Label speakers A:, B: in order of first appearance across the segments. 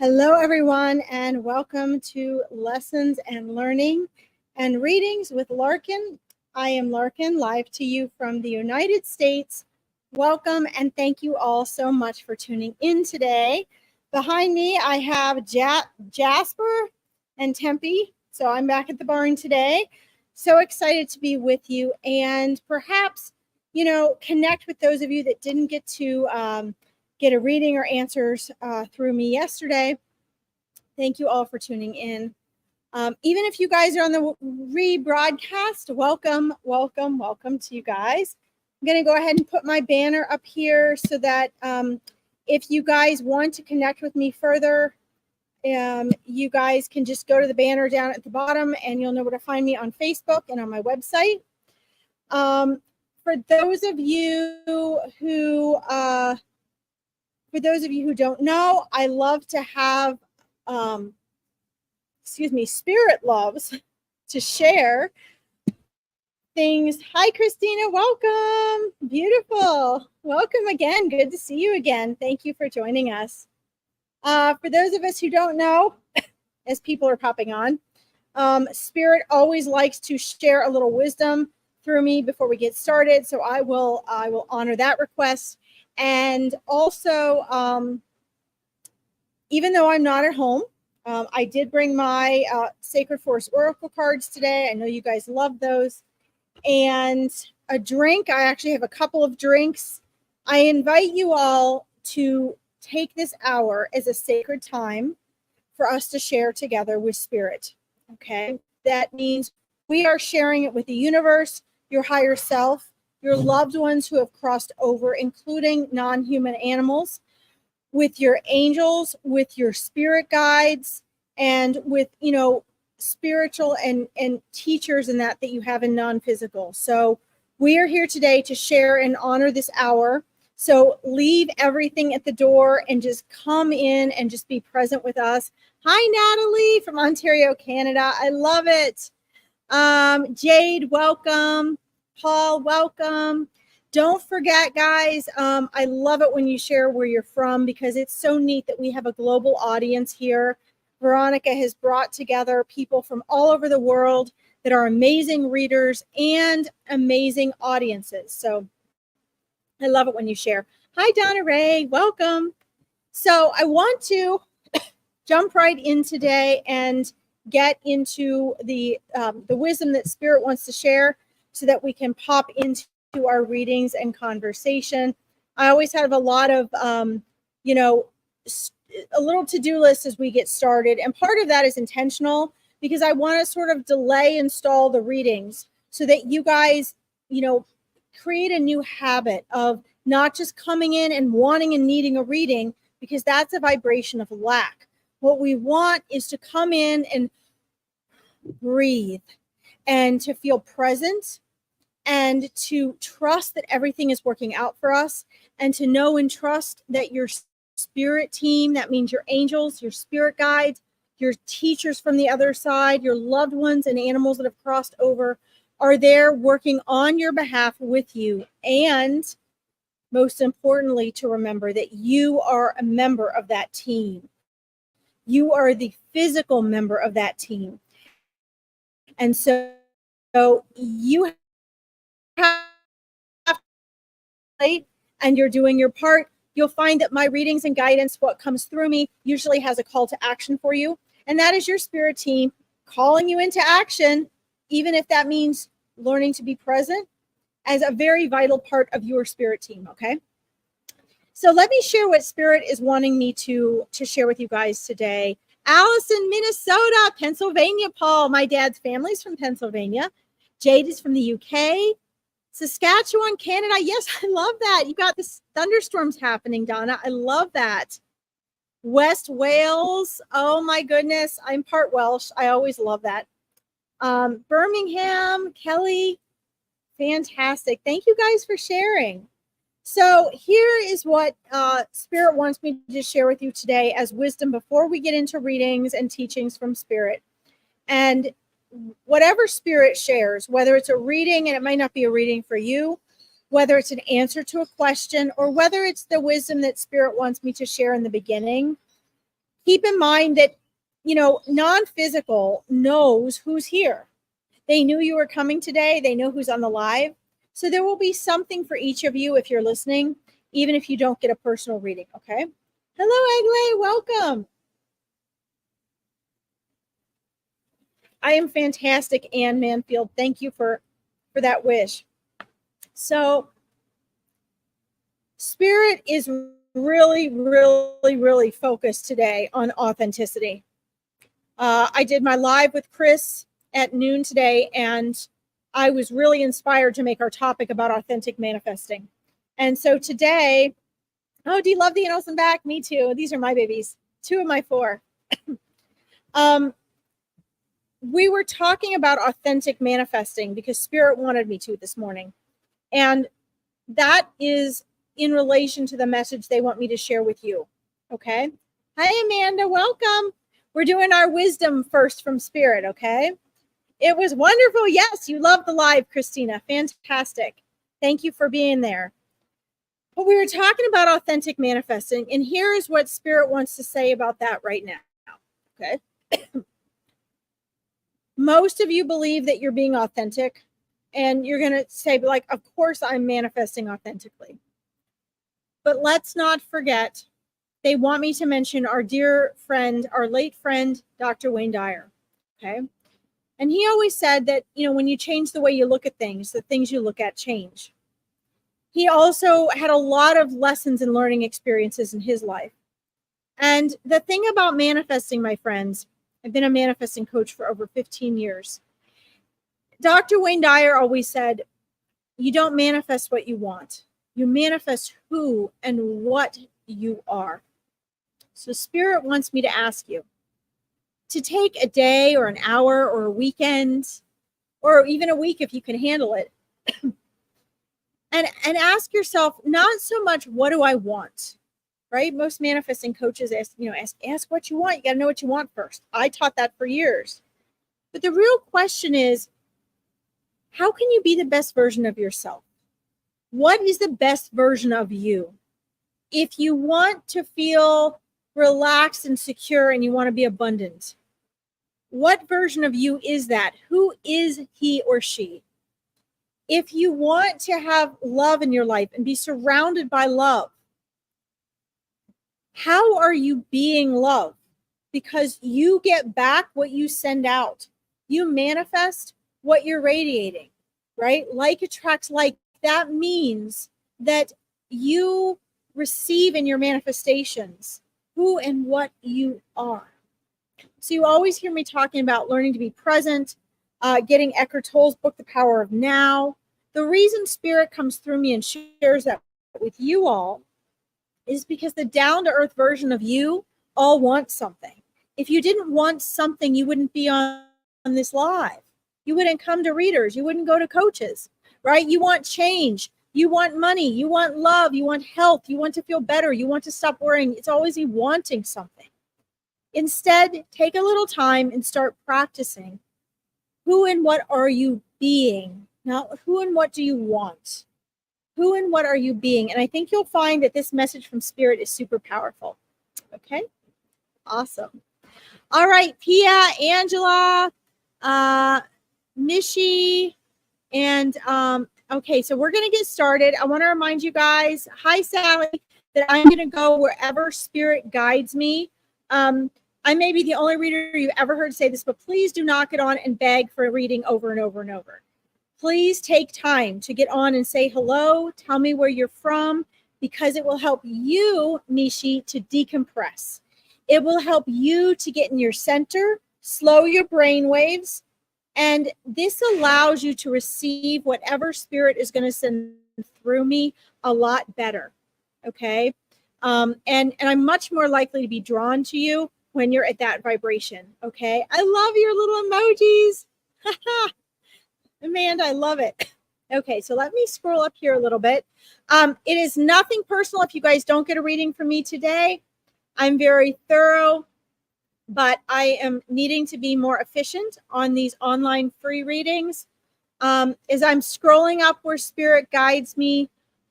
A: Hello, everyone, and welcome to Lessons and Learning and Readings with Larkin. I am Larkin, live to you from the United States. Welcome, and thank you all so much for tuning in today. Behind me, I have Jasper and Tempe. So I'm back at the barn today. So excited to be with you and perhaps, connect with those of you that didn't get to get a reading or answers through me yesterday. Thank you all for tuning in. Even if you guys are on the rebroadcast, welcome to you guys. I'm going to go ahead and put my banner up here so that if you guys want to connect with me further, you guys can just go to the banner down at the bottom and you'll know where to find me on Facebook and on my website. For those of you who don't know, I love to have, Spirit loves to share things. Hi, Christina. Welcome. Beautiful. Welcome again. Good to see you again. Thank you for joining us. For those of us who don't know, as people are popping on, Spirit always likes to share a little wisdom through me before we get started. So I will honor that request. And also, even though I'm not at home, I did bring my Sacred Force Oracle cards today. I know you guys love those. And a drink. I actually have a couple of drinks. I invite you all to take this hour as a sacred time for us to share together with Spirit. Okay? That means we are sharing it with the universe, your higher self, your loved ones who have crossed over, including non-human animals, with your angels, with your spirit guides, and with, spiritual and teachers and that you have in non-physical. So we are here today to share and honor this hour. So leave everything at the door and just come in and just be present with us. Hi, Natalie from Ontario, Canada. I love it. Jade, welcome. Paul, welcome. Don't forget, guys, I love it when you share where you're from because it's so neat that we have a global audience here. Veronica has brought together people from all over the world that are amazing readers and amazing audiences. So I love it when you share. Hi, Donna Ray. Welcome. So I want to jump right in today and get into the wisdom that Spirit wants to share so that we can pop into our readings and conversation. I always have a lot of, a little to-do list as we get started. And part of that is intentional because I want to sort of delay and stall the readings so that you guys, create a new habit of not just coming in and wanting and needing a reading because that's a vibration of lack. What we want is to come in and breathe and to feel present and to trust that everything is working out for us and to know and trust that your spirit team, that means your angels, your spirit guides, your teachers from the other side, your loved ones and animals that have crossed over are there working on your behalf with you. And most importantly, to remember that you are a member of that team. You are the physical member of that team. And so you have and you're doing your part. You'll find that my readings and guidance, what comes through me, usually has a call to action for you. And that is your spirit team calling you into action, even if that means learning to be present as a very vital part of your spirit team, okay? So let me share what Spirit is wanting me to share with you guys today. Allison, Minnesota, Pennsylvania, Paul. My dad's family's from Pennsylvania. Jade is from the UK. Saskatchewan, Canada. Yes, I love that. You got this thunderstorms happening, Donna. I love that. West Wales. Oh my goodness. I'm part Welsh. I always love that. Birmingham, Kelly. Fantastic. Thank you guys for sharing. So here is what Spirit wants me to share with you today as wisdom before we get into readings and teachings from Spirit. And whatever Spirit shares, whether it's a reading and it might not be a reading for you, whether it's an answer to a question, or whether it's the wisdom that Spirit wants me to share in the beginning, keep in mind that, non-physical knows who's here. They knew you were coming today. They know who's on the live. So there will be something for each of you if you're listening, even if you don't get a personal reading, okay? Hello, Egley, welcome. I am fantastic, Ann Manfield. Thank you for that wish. So Spirit is really, really, really focused today on authenticity. I did my live with Chris at noon today, and I was really inspired to make our topic about authentic manifesting. And so today, oh, do you love the Annals and back? Me too. These are my babies, 2 of my 4. We were talking about authentic manifesting because Spirit wanted me to this morning. And that is in relation to the message they want me to share with you. Okay. Hi, Amanda. Welcome. We're doing our wisdom first from Spirit. Okay. It was wonderful. Yes, you loved the live, Christina. Fantastic. Thank you for being there. But we were talking about authentic manifesting, and here is what Spirit wants to say about that right now. Okay. Most of you believe that you're being authentic, and you're going to say, like, of course I'm manifesting authentically. But let's not forget, they want me to mention our dear friend, our late friend, Dr. Wayne Dyer. Okay. And he always said that, when you change the way you look at things, the things you look at change. He also had a lot of lessons and learning experiences in his life. And the thing about manifesting, my friends, I've been a manifesting coach for over 15 years. Dr. Wayne Dyer always said, you don't manifest what you want. You manifest who and what you are. So Spirit wants me to ask you to take a day or an hour or a weekend or even a week if you can handle it and ask yourself, not so much what do I want, right? Most manifesting coaches ask what you want. You got to know what you want first. I taught that for years. But the real question is, how can you be the best version of yourself? What is the best version of you? If you want to feel relaxed and secure and you want to be abundant, what version of you is that? Who is he or she? If you want to have love in your life and be surrounded by love, how are you being love? Because you get back what you send out. You manifest what you're radiating, right? Like attracts like. That means that you receive in your manifestations who and what you are. So you always hear me talking about learning to be present, getting Eckhart Tolle's book, The Power of Now. The reason Spirit comes through me and shares that with you all is because the down-to-earth version of you all wants something. If you didn't want something, you wouldn't be on this live. You wouldn't come to readers. You wouldn't go to coaches, right? You want change. You want money. You want love. You want health. You want to feel better. You want to stop worrying. It's always you wanting something. Instead, take a little time and start practicing. Who and what are you being? Not who and what do you want? Who and what are you being? And I think you'll find that this message from Spirit is super powerful. Okay? Awesome. All right, Pia, Angela, Mishi, and okay, so we're going to get started. I want to remind you guys, hi, Sally, that I'm going to go wherever Spirit guides me. I may be the only reader you've ever heard say this, but please do not get on and beg for a reading over and over and over. Please take time to get on and say hello. Tell me where you're from, because it will help you, Nishi, to decompress. It will help you to get in your center, slow your brain waves, and this allows you to receive whatever Spirit is going to send through me a lot better. Okay? And I'm much more likely to be drawn to you when you're at that vibration. Okay? I love your little emojis. Amanda, I love it. Okay, so let me scroll up here a little bit. It is nothing personal if you guys don't get a reading from me today. I'm very thorough, but I am needing to be more efficient on these online free readings. As I'm scrolling up where Spirit guides me,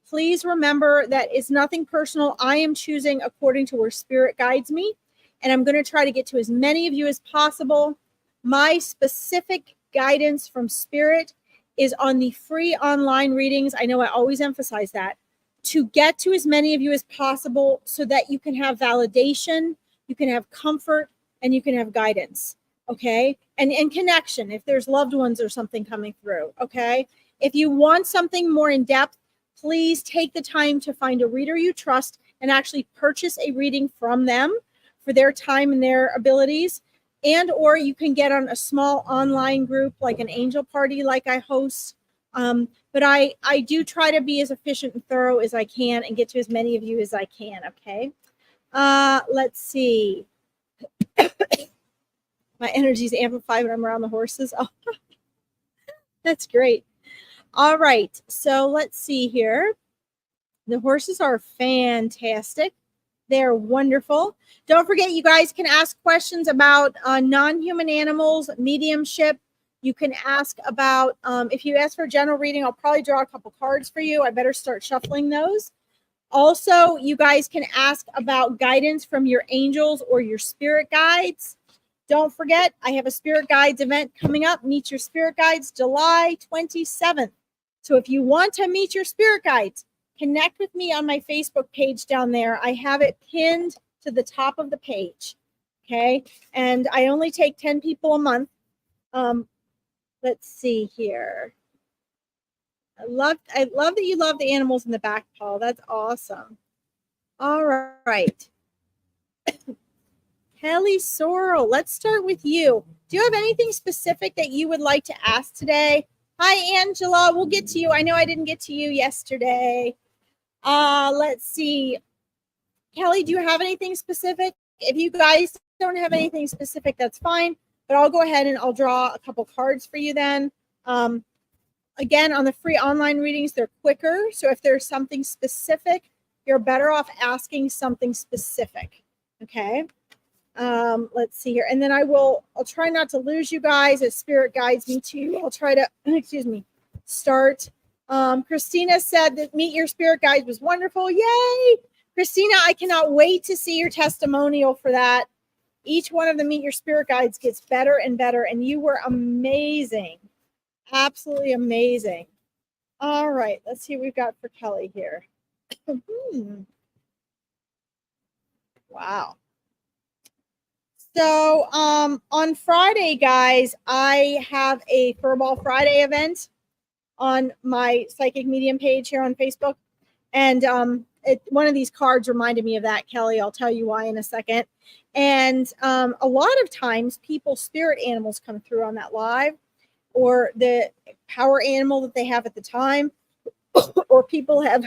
A: please remember that it's nothing personal. I am choosing according to where Spirit guides me. and I'm going to try to get to as many of you as possible. My specific guidance from Spirit is on the free online readings. I know I always emphasize that, to get to as many of you as possible so that you can have validation, you can have comfort, and you can have guidance, okay? And connection if there's loved ones or something coming through, okay? If you want something more in depth, please take the time to find a reader you trust and actually purchase a reading from them for their time and their abilities. And or you can get on a small online group like an angel party like I host. But I do try to be as efficient and thorough as I can and get to as many of you as I can, okay? Let's see. My energy is amplified when I'm around the horses. Oh, that's great. All right, so let's see here. The horses are fantastic. They're wonderful. Don't forget, you guys can ask questions about non-human animals, mediumship. You can ask about, if you ask for a general reading, I'll probably draw a couple cards for you. I better start shuffling those. Also, you guys can ask about guidance from your angels or your spirit guides. Don't forget, I have a spirit guides event coming up. Meet your spirit guides July 27th. So if you want to meet your spirit guides, connect with me on my Facebook page down there. I have it pinned to the top of the page. Okay. And I only take 10 people a month. Let's see here. I love that you love the animals in the back, Paul. That's awesome. All right. Kelly Sorrell, let's start with you. Do you have anything specific that you would like to ask today? Hi, Angela. We'll get to you. I know I didn't get to you yesterday. Let's see. Kelly, do you have anything specific? If you guys don't have anything specific, that's fine. But I'll go ahead and I'll draw a couple cards for you then. Again, on the free online readings, they're quicker. So if there's something specific, you're better off asking something specific. Okay. Let's see here. And then I'll try not to lose you guys as spirit guides me to you. I'll try to, start. Christina said that Meet Your Spirit Guides was wonderful. Yay! Christina, I cannot wait to see your testimonial for that. Each one of the Meet Your Spirit Guides gets better and better, and you were amazing. Absolutely amazing. All right, let's see what we've got for Kelly here. Wow. So on Friday, guys, I have a Furball Friday event on my Psychic Medium page here on Facebook. And one of these cards reminded me of that, Kelly. I'll tell you why in a second. And a lot of times people's spirit animals come through on that live, or the power animal that they have at the time, or people have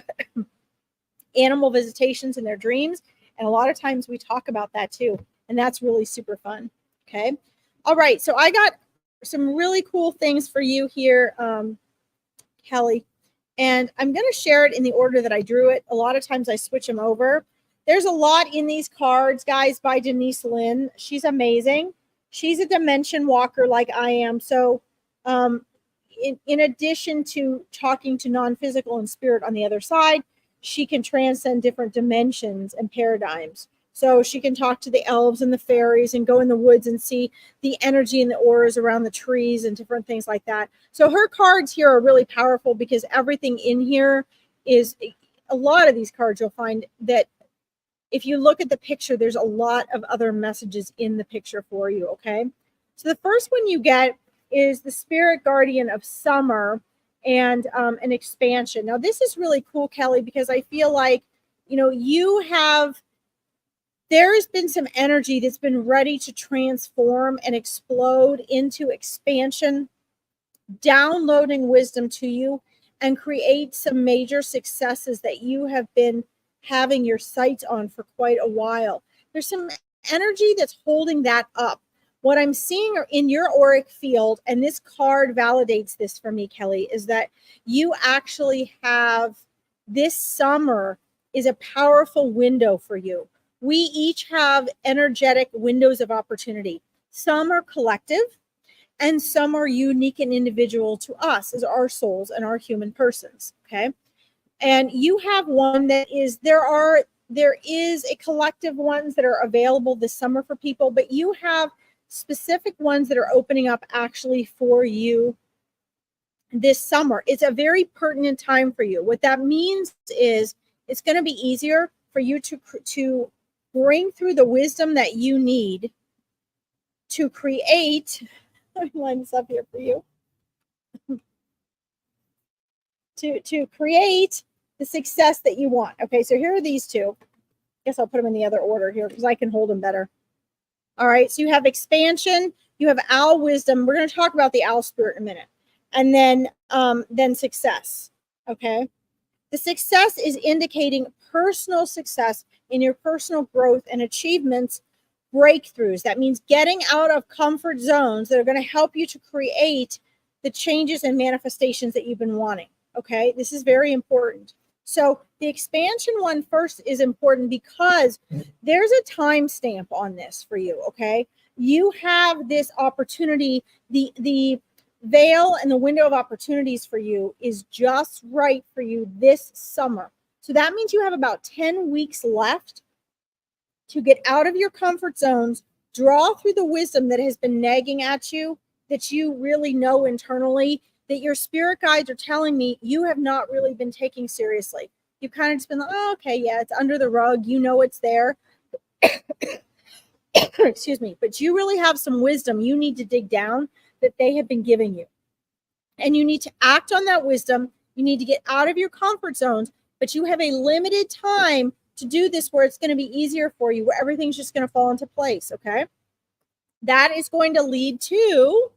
A: animal visitations in their dreams. And a lot of times we talk about that too. And that's really super fun. Okay. All right. So I got some really cool things for you here, Kelly. And I'm going to share it in the order that I drew it. A lot of times I switch them over. There's a lot in these cards, guys, by Denise Lynn. She's amazing. She's a dimension walker like I am. So in addition to talking to non-physical and spirit on the other side, she can transcend different dimensions and paradigms. So she can talk to the elves and the fairies and go in the woods and see the energy and the auras around the trees and different things like that. So her cards here are really powerful because everything in here is, a lot of these cards you'll find that if you look at the picture, there's a lot of other messages in the picture for you, okay? So the first one you get is the Spirit Guardian of Summer and an expansion. Now this is really cool, Kelly, because I feel like, there has been some energy that's been ready to transform and explode into expansion, downloading wisdom to you, and create some major successes that you have been having your sights on for quite a while. There's some energy that's holding that up. What I'm seeing in your auric field, and this card validates this for me, Kelly, is that you actually have, this summer is a powerful window for you. We each have energetic windows of opportunity. Some are collective and some are unique and individual to us as our souls and our human persons, okay? And you have one that is, there are there is a collective ones that are available this summer for people, but you have specific ones that are opening up actually for you this summer. It's a very pertinent time for you. What that means is it's going to be easier for you to bring through the wisdom that you need to create. Let me line this up here for you. To create the success that you want. Okay, so here are these two. I guess I'll put them in the other order here because I can hold them better. All right, so you have expansion, you have owl wisdom. We're going to talk about the owl spirit in a minute. And then success. Okay, the success is indicating personal success in your personal growth and achievements, breakthroughs. That means getting out of comfort zones that are going to help you to create the changes and manifestations that you've been wanting. Okay, this is very important. So the expansion one first is important because there's a timestamp on this for you. Okay, you have this opportunity. The veil and the window of opportunities for you is just right for you this summer. So that means you have about 10 weeks left to get out of your comfort zones, draw through the wisdom that has been nagging at you, that you really know internally, that your spirit guides are telling me you have not really been taking seriously. You've kind of just been like, oh, okay, yeah, it's under the rug. You know it's there. Excuse me. But you really have some wisdom you need to dig down that they have been giving you. And you need to act on that wisdom. You need to get out of your comfort zones, but you have a limited time to do this where it's going to be easier for you, where everything's just going to fall into place, okay? That is going to lead to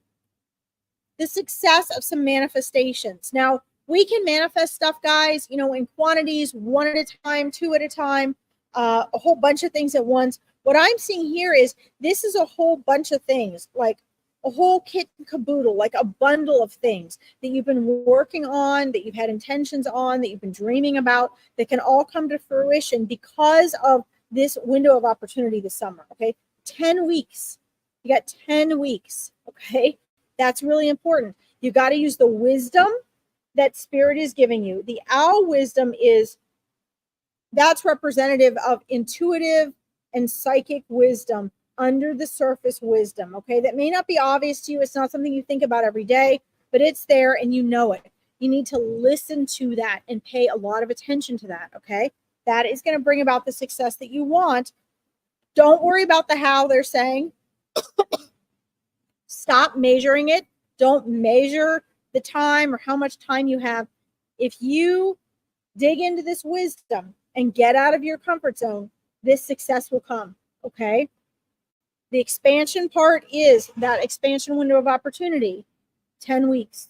A: the success of some manifestations. Now, we can manifest stuff, guys, you know, in quantities, one at a time, two at a time, a whole bunch of things at once. What I'm seeing here is this is a whole bunch of things, like a whole kit and caboodle, like a bundle of things that you've been working on, that you've had intentions on, that you've been dreaming about, that can all come to fruition because of this window of opportunity this summer, okay? 10 weeks. You got 10 weeks, okay? That's really important. You got to use the wisdom that spirit is giving you. The owl wisdom that's representative of intuitive and psychic wisdom, under the surface wisdom, okay? That may not be obvious to you. It's not something you think about every day, but it's there and you know it. You need to listen to that and pay a lot of attention to that, okay? That is going to bring about the success that you want. Don't worry about the how they're saying. Stop measuring it. Don't measure the time or how much time you have. If you dig into this wisdom and get out of your comfort zone, this success will come, okay? The expansion part is that expansion window of opportunity, 10 weeks,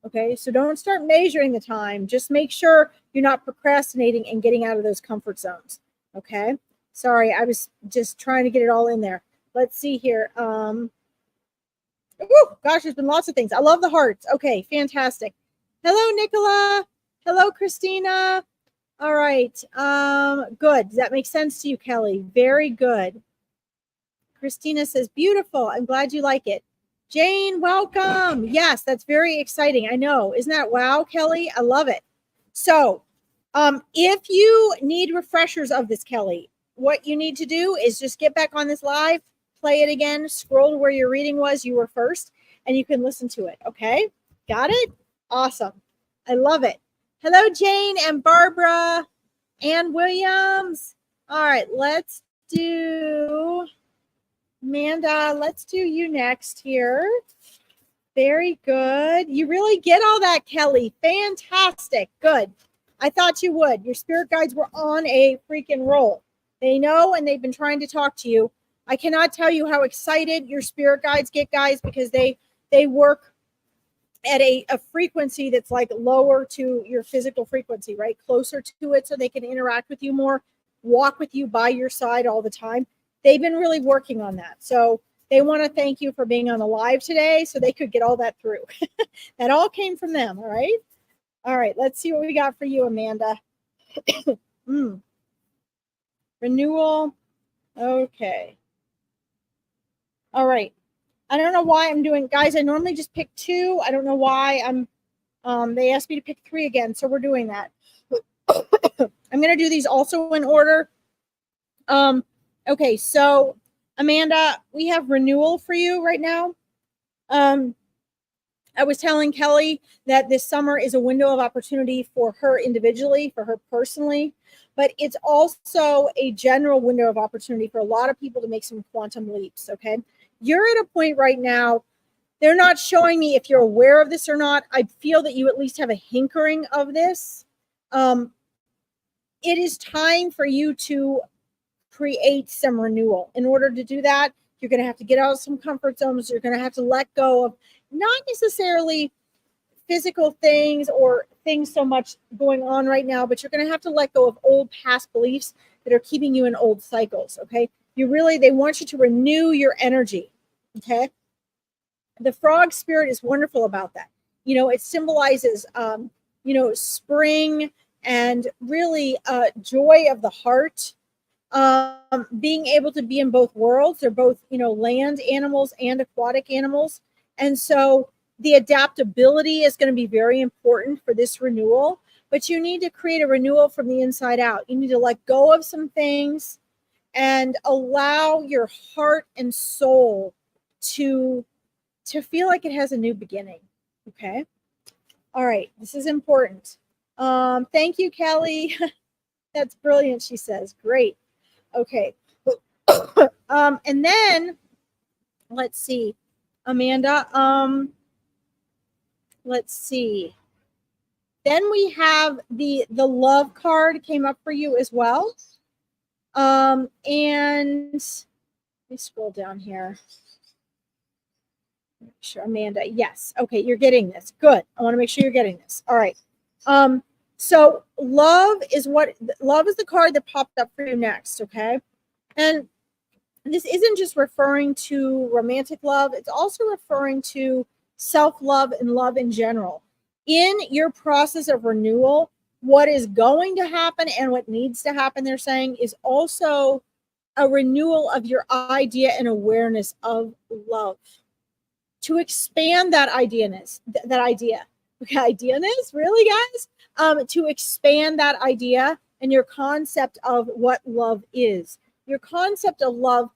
A: okay? So don't start measuring the time. Just make sure you're not procrastinating and getting out of those comfort zones, okay? Sorry, I was just trying to get it all in there. Let's see here. Oh, gosh, there's been lots of things. I love the hearts. Okay, fantastic. Hello, Nicola. Hello, Christina. All right. Good. Does that make sense to you, Kelly? Very good. Christina says, beautiful. I'm glad you like it. Jane, welcome. Yes, that's very exciting. I know. Isn't that wow, Kelly? I love it. So if you need refreshers of this, Kelly, what you need to do is just get back on this live, play it again, scroll to where your reading was, you were first, and you can listen to it. Okay? Got it? Awesome. I love it. Hello, Jane and Barbara and Williams. All right, let's do Amanda. Let's do you next here. Very good. You really get all that, Kelly. Fantastic. Good. I thought you would. Your spirit guides were on a freaking roll. They know, and they've been trying to talk to you. I cannot tell you how excited your spirit guides get, guys, because they work at a frequency that's like lower to your physical frequency, right? Closer to it so they can interact with you more, walk with you by your side all the time. They've been really working on that. So they want to thank you for being on the live today so they could get all that through. That all came from them, all right? All right, let's see what we got for you, Amanda. Renewal. Okay. All right. I don't know why I'm doing, guys, I normally just pick two. I don't know why they asked me to pick three again, so we're doing that. I'm going to do these also in order Okay, so Amanda, we have renewal for you right now. I was telling Kelly that this summer is a window of opportunity for her individually, for her personally, but it's also a general window of opportunity for a lot of people to make some quantum leaps. Okay. You're at a point right now, they're not showing me if you're aware of this or not. I feel that you at least have a hankering of this. It is time for you to create some renewal. In order to do that, you're going to have to get out of some comfort zones. You're going to have to let go of not necessarily physical things or things so much going on right now, but you're going to have to let go of old past beliefs that are keeping you in old cycles. Okay. They want you to renew your energy. Okay. The frog spirit is wonderful about that. It symbolizes, spring and really joy of the heart. Being able to be in both worlds. They're both, land animals and aquatic animals. And so the adaptability is going to be very important for this renewal, but you need to create a renewal from the inside out. You need to let go of some things and allow your heart and soul to feel like it has a new beginning. Okay. All right. This is important. Thank you, Kelly. That's brilliant. She says, great. Okay. And then let's see, Amanda, let's see. Then we have the love card came up for you as well. And let me scroll down here. Make sure, Amanda. Yes. Okay. You're getting this. Good. I want to make sure you're getting this. All right. So love is the card that popped up for you next. Okay. And this isn't just referring to romantic love. It's also referring to self-love and love in general. In your process of renewal, what is going to happen and what needs to happen, they're saying, is also a renewal of your idea and awareness of love. To expand that ideaness, really, guys? To expand that idea and your concept of what love is, your concept of love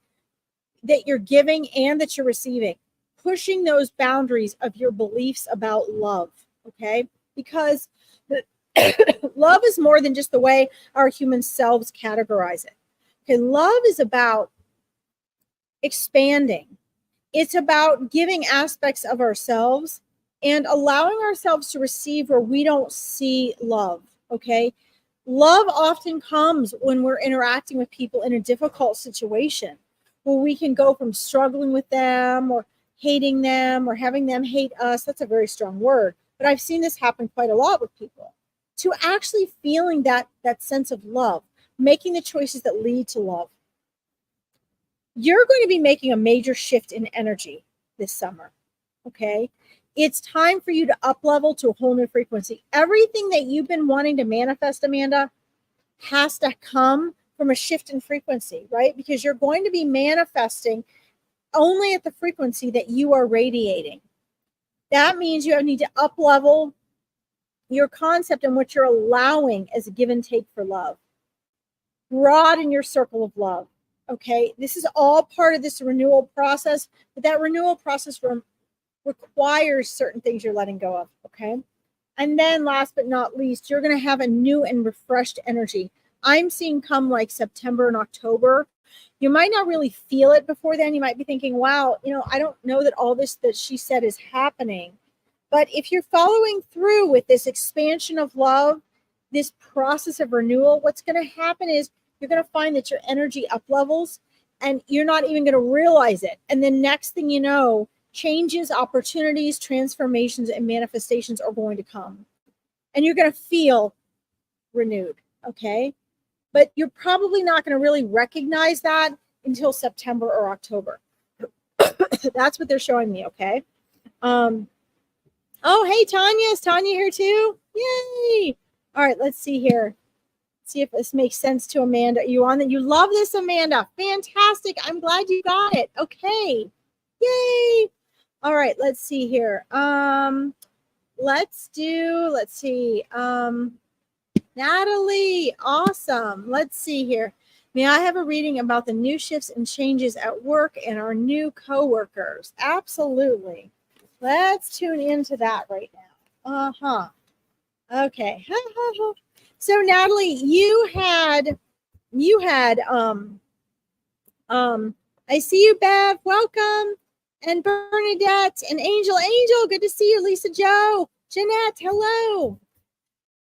A: that you're giving and that you're receiving, pushing those boundaries of your beliefs about love, okay? Because love is more than just the way our human selves categorize it. Okay, love is about expanding. It's about giving aspects of ourselves and allowing ourselves to receive where we don't see love, okay? Love often comes when we're interacting with people in a difficult situation, where we can go from struggling with them or hating them or having them hate us. That's a very strong word, but I've seen this happen quite a lot with people, to actually feeling that sense of love, making the choices that lead to love. You're going to be making a major shift in energy this summer, okay? It's time for you to up level to a whole new frequency. Everything that you've been wanting to manifest, Amanda, has to come from a shift in frequency, right? Because you're going to be manifesting only at the frequency that you are radiating. That means you need to up level your concept and what you're allowing as a give and take for love. Broaden your circle of love. Okay, this is all part of this renewal process, but that renewal process requires certain things you're letting go of. Okay, and then last but not least, you're going to have a new and refreshed energy. I'm seeing come like September and October. You might not really feel it before then. You might be thinking, wow, I don't know that all this that she said is happening. But if you're following through with this expansion of love, this process of renewal, what's going to happen is you're going to find that your energy up levels and you're not even going to realize it. And then next thing you know, changes, opportunities, transformations, and manifestations are going to come. And you're going to feel renewed, okay? But you're probably not going to really recognize that until September or October. That's what they're showing me, okay? Oh, hey, Tanya. Is Tanya here too? Yay! All right, let's see here. See if this makes sense to Amanda. Are you on that? You love this, Amanda. Fantastic. I'm glad you got it. Okay. Yay. All right, let's see here. Let's see. Natalie, awesome. Let's see here. May I have a reading about the new shifts and changes at work and our new coworkers? Absolutely. Let's tune into that right now. Okay. So Natalie, you had I see you, Bev. Welcome. And Bernadette and Angel. Angel, good to see you. Lisa Joe. Jeanette, hello.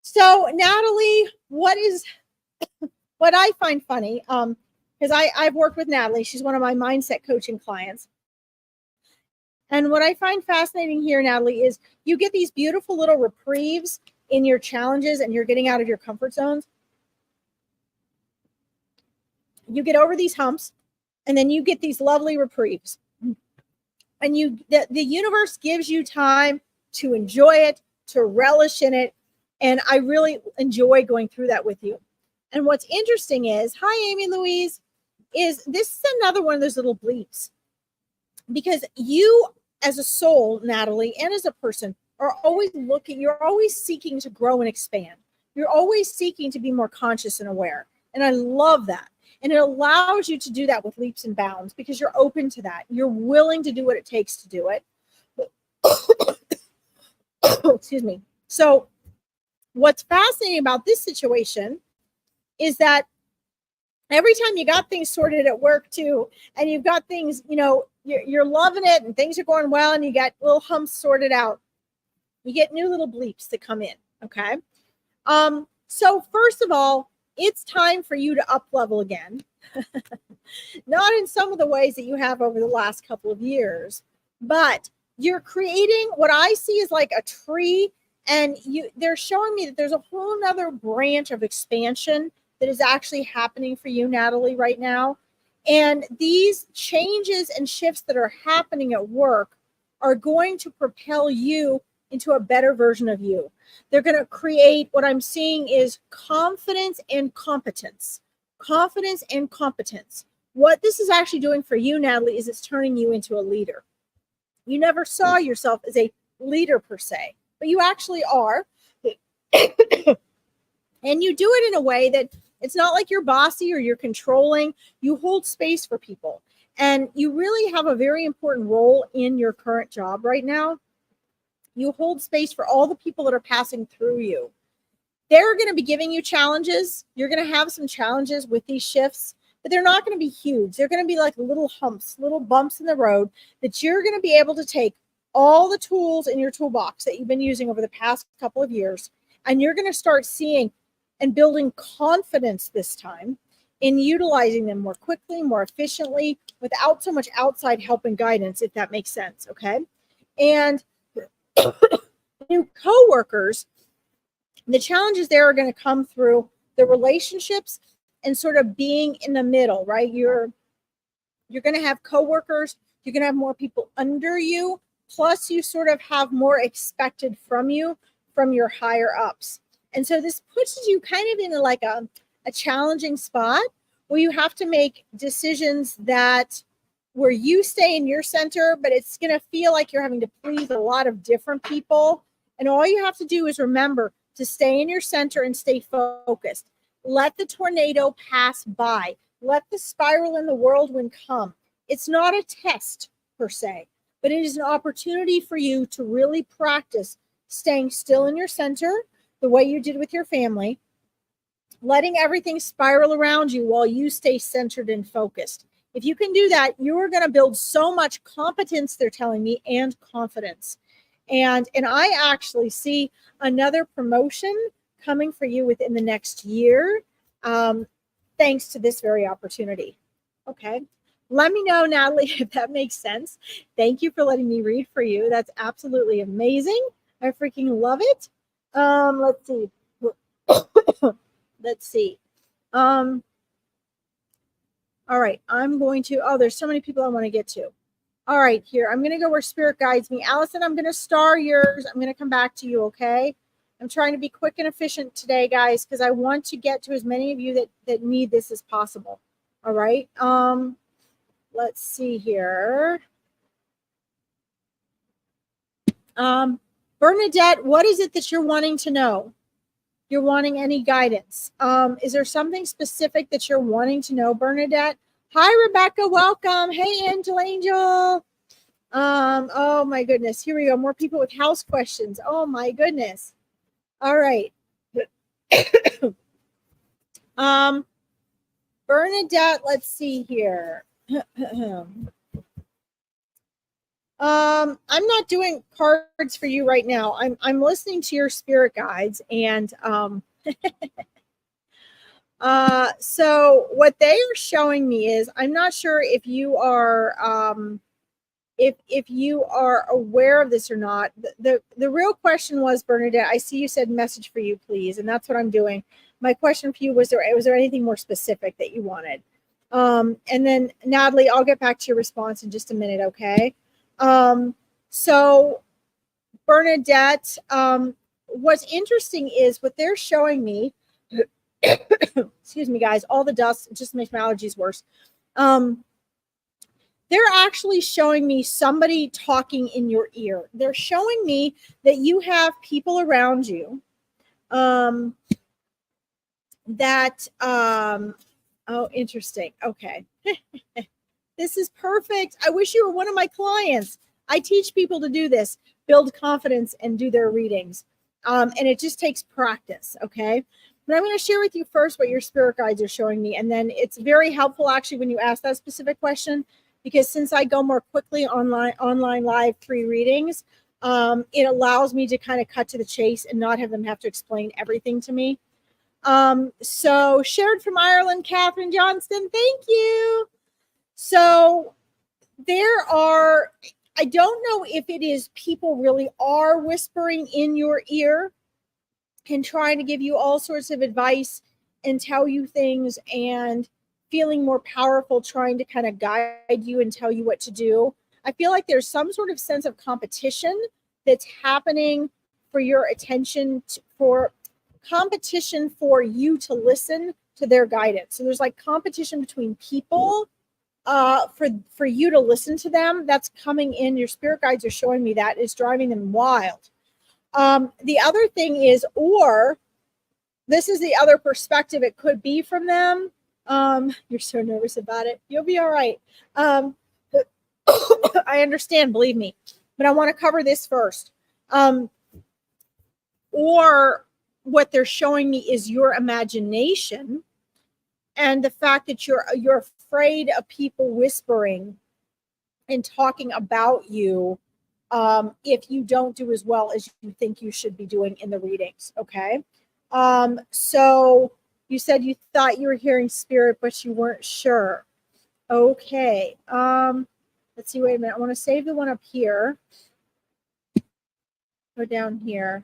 A: So Natalie, what I find funny, because I've worked with Natalie. She's one of my mindset coaching clients. And what I find fascinating here, Natalie, is you get these beautiful little reprieves in your challenges and you're getting out of your comfort zones. You get over these humps and then you get these lovely reprieves. And the universe gives you time to enjoy it, to relish in it. And I really enjoy going through that with you. And what's interesting is, hi, Amy Louise, is this is another one of those little bleeps. Because you as a soul, Natalie, and as a person are always you're always seeking to grow and expand. You're always seeking to be more conscious and aware. And I love that. And it allows you to do that with leaps and bounds because you're open to that. You're willing to do what it takes to do it. Excuse me. So what's fascinating about this situation is that every time you got things sorted at work too, and you've got things, you're loving it and things are going well and you got little humps sorted out, you get new little bleeps that come in. Okay. So first of all, it's time for you to up level again. Not in some of the ways that you have over the last couple of years, but you're creating what I see is like a tree, and they're showing me that there's a whole nother branch of expansion that is actually happening for you, Natalie, right now. And these changes and shifts that are happening at work are going to propel you into a better version of you. They're going to create what I'm seeing is confidence and competence. Confidence and competence. What this is actually doing for you, Natalie, is it's turning you into a leader. You never saw yourself as a leader per se, but you actually are. And you do it in a way that it's not like you're bossy or you're controlling. You hold space for people. And you really have a very important role in your current job right now. You hold space for all the people that are passing through you. They're going to be giving you challenges. You're going to have some challenges with these shifts, but they're not going to be huge. They're going to be like little humps, little bumps in the road that you're going to be able to take all the tools in your toolbox that you've been using over the past couple of years, and you're going to start seeing and building confidence this time in utilizing them more quickly, more efficiently, without so much outside help and guidance, if that makes sense, okay? And new coworkers, the challenges there are going to come through the relationships and sort of being in the middle, right? You're going to have coworkers, you're going to have more people under you, plus you sort of have more expected from you from your higher ups. And so this puts you kind of in like a challenging spot where you have to make decisions that where you stay in your center, but it's going to feel like you're having to please a lot of different people. And all you have to do is remember to stay in your center and stay focused. Let the tornado pass by. Let the spiral and the whirlwind come. It's not a test per se, but it is an opportunity for you to really practice staying still in your center the way you did with your family, letting everything spiral around you while you stay centered and focused. If you can do that, you're going to build so much competence, they're telling me, and confidence. And I actually see another promotion coming for you within the next year, thanks to this very opportunity. Okay. Let me know, Natalie, if that makes sense. Thank you for letting me read for you. That's absolutely amazing. I freaking love it. Let's see. Let's see. All right. I'm going to, there's so many people I want to get to. All right, here. I'm going to go where spirit guides me. Allison, I'm going to star yours. I'm going to come back to you, okay? I'm trying to be quick and efficient today, guys, because I want to get to as many of you that need this as possible. All right. Let's see here. Bernadette, what is it that you're wanting to know? You're wanting any guidance. Is there something specific that you're wanting to know, Bernadette? Hi, Rebecca. Welcome. Hey, Angel. Oh my goodness. Here we go. More people with house questions. Oh my goodness. All right. Bernadette, let's see here. I'm not doing cards for you right now. I'm listening to your spirit guides, and so what they are showing me is, I'm not sure if you are if you are aware of this or not. The real question was, Bernadette, I see you said message for you, please, and that's what I'm doing. My question for you was there anything more specific that you wanted? And then Natalie, I'll get back to your response in just a minute, okay? So Bernadette, what's interesting is what they're showing me. Excuse me, guys, all the dust just makes my allergies worse. They're actually showing me somebody talking in your ear. They're showing me that you have people around you that oh, interesting. Okay. This is perfect. I wish you were one of my clients. I teach people to do this, build confidence and do their readings. And it just takes practice, okay? But I'm going to share with you first what your spirit guides are showing me. And then it's very helpful, actually, when you ask that specific question, because since I go more quickly online live 3 readings, it allows me to kind of cut to the chase and not have them have to explain everything to me. So shared from Ireland, Catherine Johnston, thank you. So there are, I don't know if it is people really are whispering in your ear and trying to give you all sorts of advice and tell you things and feeling more powerful, trying to kind of guide you and tell you what to do. I feel like there's some sort of sense of competition that's happening for your attention, for competition for you to listen to their guidance. So there's like competition between people for you to listen to them. That's coming in. Your spirit guides are showing me that is driving them wild. The other thing is, or this is the other perspective it could be from them. You're so nervous about it. You'll be all right. I understand, believe me, but I want to cover this first. Or what they're showing me is your imagination and the fact that you're afraid of people whispering and talking about you if you don't do as well as you think you should be doing in the readings, okay? So you said you thought you were hearing spirit, but you weren't sure. Okay. Let's see, wait a minute. I want to save the one up here. Go down here.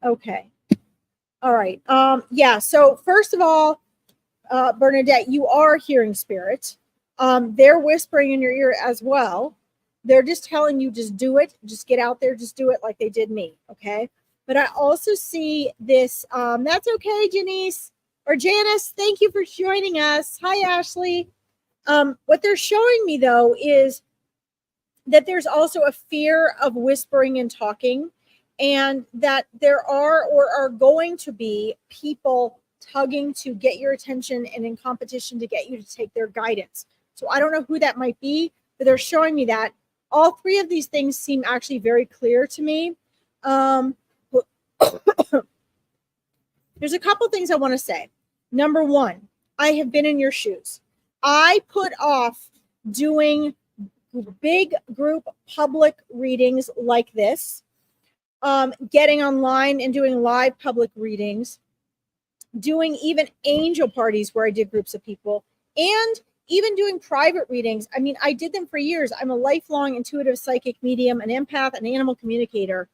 A: Okay. All right. Yeah. So first of all, Bernadette, you are hearing spirit. They're whispering in your ear as well. They're just telling you, just do it. Just get out there. Just do it like they did me. Okay. But I also see this. That's okay, Janice or Janice. Thank you for joining us. Hi, Ashley. What they're showing me, though, is that there's also a fear of whispering and talking, and that there are or are going to be people tugging to get your attention and in competition to get you to take their guidance. So I don't know who that might be, but they're showing me that. All 3 of these things seem actually very clear to me. There's a couple things I want to say. Number 1, I have been in your shoes. I put off doing big group public readings like this, getting online and doing live public readings, doing even angel parties where I did groups of people, and even doing private readings. I mean, I did them for years. I'm a lifelong intuitive psychic medium, an empath, an animal communicator.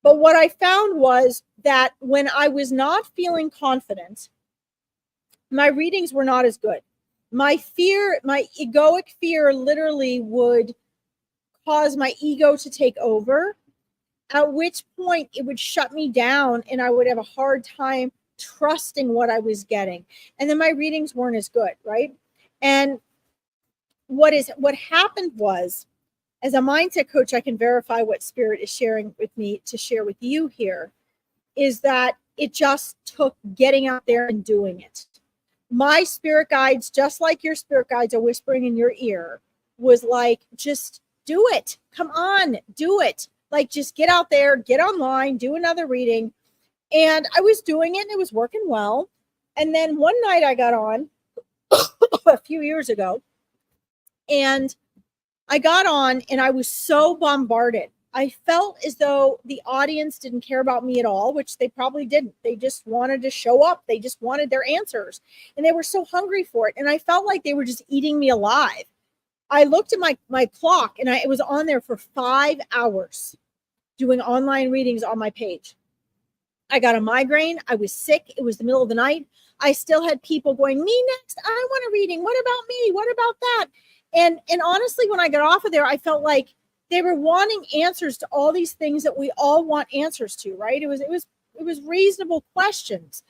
A: But what I found was that when I was not feeling confident, my readings were not as good. My fear, my egoic fear literally would cause my ego to take over, at which point it would shut me down and I would have a hard time trusting what I was getting. And then my readings weren't as good, right? And what happened was as a mindset coach, I can verify what Spirit is sharing with me to share with you here, is that it just took getting out there and doing it. My spirit guides, just like your spirit guides are whispering in your ear, was like, just do it. Come on, do it. Like, just get out there, get online, do another reading. And I was doing it and it was working well. And then one night I got on a few years ago, and I got on and I was so bombarded. I felt as though the audience didn't care about me at all, which they probably didn't. They just wanted to show up. They just wanted their answers. And they were so hungry for it. And I felt like they were just eating me alive. I looked at my clock and it was on there for 5 hours doing online readings on my page. I got a migraine. I was sick. It was the middle of the night. I still had people going, me next. I want a reading. What about me? What about that? And honestly, when I got off of there, I felt like they were wanting answers to all these things that we all want answers to, right? It was reasonable questions.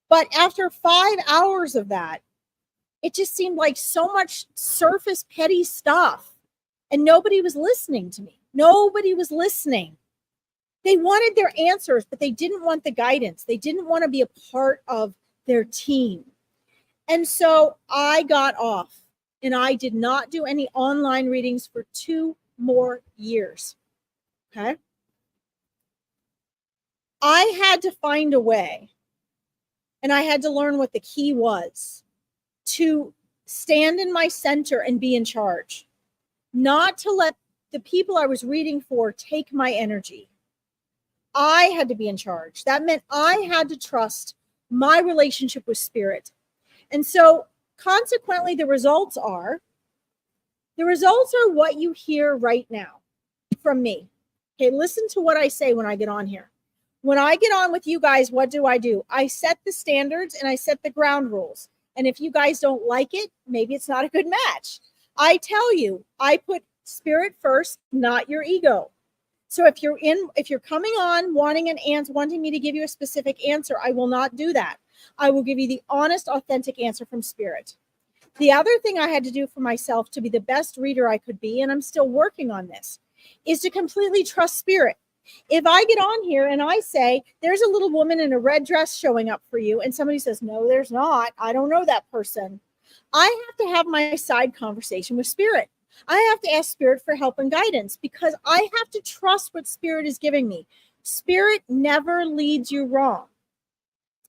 A: But after 5 hours of that, it just seemed like so much surface petty stuff. And nobody was listening to me. Nobody was listening. They wanted their answers, but they didn't want the guidance. They didn't want to be a part of their team. And so I got off and I did not do any online readings for 2 more years. Okay. I had to find a way, and I had to learn what the key was to stand in my center and be in charge, not to let the people I was reading for take my energy. I had to be in charge. That meant I had to trust my relationship with Spirit. And so consequently, the results are what you hear right now from me. Okay, listen to what I say when I get on here. When I get on with you guys, what do? I set the standards and I set the ground rules. And if you guys don't like it, maybe it's not a good match. I tell you, I put Spirit first, not your ego. So if you're coming on wanting an answer, wanting me to give you a specific answer, I will not do that. I will give you the honest, authentic answer from Spirit. The other thing I had to do for myself to be the best reader I could be, and I'm still working on this, is to completely trust Spirit. If I get on here and I say, there's a little woman in a red dress showing up for you, and somebody says, no, there's not, I don't know that person, I have to have my side conversation with Spirit. I have to ask Spirit for help and guidance because I have to trust what Spirit is giving me. Spirit never leads you wrong.